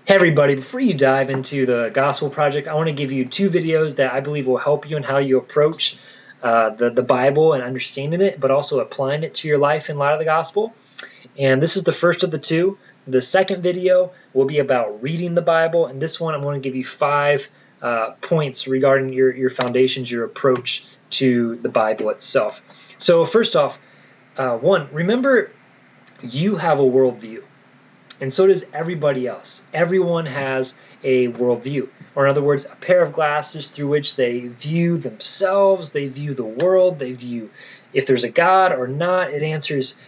Hey everybody, before you dive into the Gospel Project, I want to give you two videos that I believe will help you in how you approach the Bible and understanding it, but also applying it to your life in light of the Gospel. And this is the first of the two. The second video will be about reading the Bible, and this one I'm going to give you 5 points regarding your foundations, your approach to the Bible itself. So first off, one, remember you have a worldview. And so does everybody else. Everyone has a worldview, or in other words, a pair of glasses through which they view themselves, they view the world, they view if there's a God or not. It answers,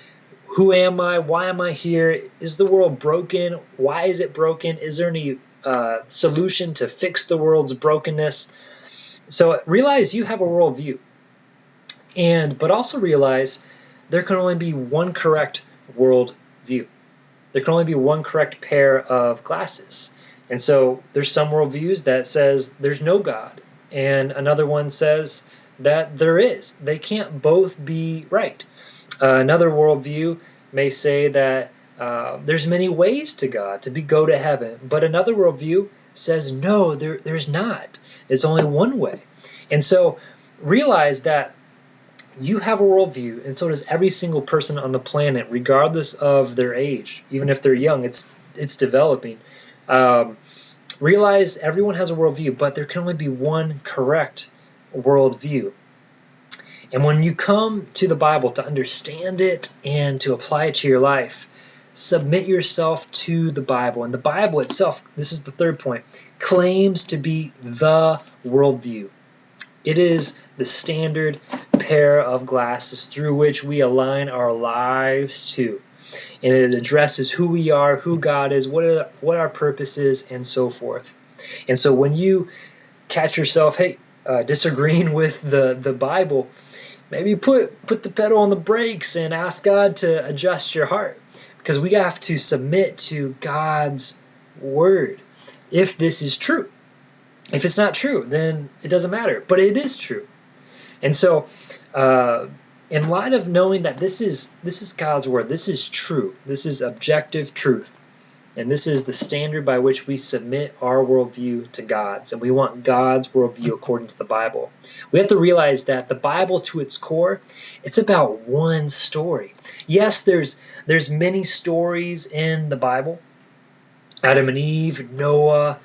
who am I? Why am I here? Is the world broken? Why is it broken? Is there any solution to fix the world's brokenness? So realize you have a worldview, but also realize there can only be one correct worldview. There can only be one correct pair of glasses. And so there's some worldviews that says there's no God, and another one says that there is. They can't both be right. Another worldview may say that there's many ways to God, to go to heaven. But another worldview says no, there's not. It's only one way. And so realize that you have a worldview, and so does every single person on the planet, regardless of their age. Even if they're young, it's developing. Realize everyone has a worldview, but there can only be one correct worldview. And when you come to the Bible to understand it and to apply it to your life, submit yourself to the Bible. And the Bible itself, this is the third point, claims to be the worldview. It is the standard pair of glasses through which we align our lives to. And it addresses who we are, who God is, what our purpose is, and so forth. And so when you catch yourself, disagreeing with the Bible, maybe put the pedal on the brakes and ask God to adjust your heart. Because we have to submit to God's word if this is true. If it's not true, then it doesn't matter. But it is true. And so, in light of knowing that this is God's word, this is true, this is objective truth, and this is the standard by which we submit our worldview to God's, and we want God's worldview according to the Bible. We have to realize that the Bible, to its core, it's about one story. Yes, there's many stories in the Bible. Adam and Eve, Noah,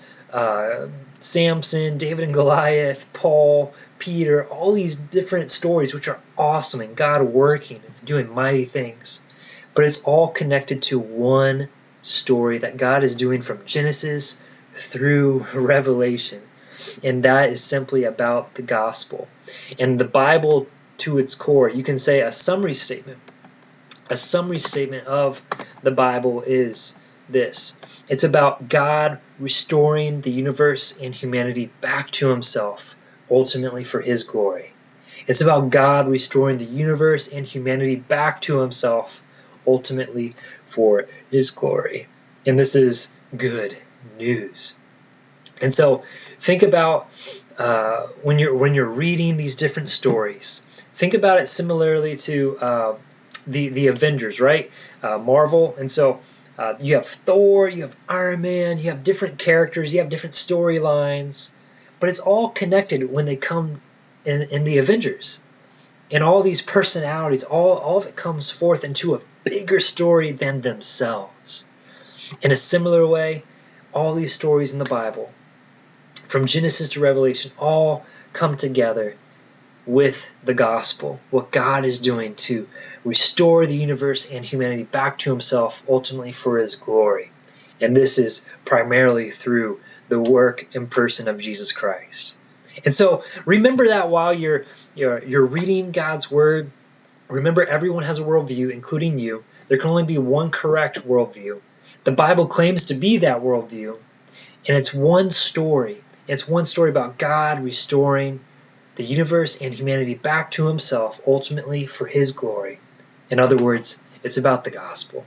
Samson, David and Goliath, Paul, Peter, all these different stories which are awesome and God working and doing mighty things. But it's all connected to one story that God is doing from Genesis through Revelation. And that is simply about the gospel. And the Bible, to its core, you can say a summary statement. A summary statement of the Bible is this. It's about God restoring the universe and humanity back to himself, ultimately for his glory. It's about God restoring the universe and humanity back to himself, ultimately for his glory. And this is good news. And so think about when you're reading these different stories, think about it similarly to the Avengers, right? Marvel. And so you have Thor, you have Iron Man, you have different characters, you have different storylines, but it's all connected when they come in the Avengers. And all these personalities, all of it comes forth into a bigger story than themselves. In a similar way, all these stories in the Bible, from Genesis to Revelation, all come together with the gospel, what God is doing to restore the universe and humanity back to himself, ultimately for his glory. And this is primarily through the work and person of Jesus Christ. And so remember that while you're reading God's word, remember everyone has a worldview, including you. There can only be one correct worldview. The Bible claims to be that worldview, and it's one story. It's one story about God restoring the universe and humanity back to himself, ultimately for his glory. In other words, it's about the gospel.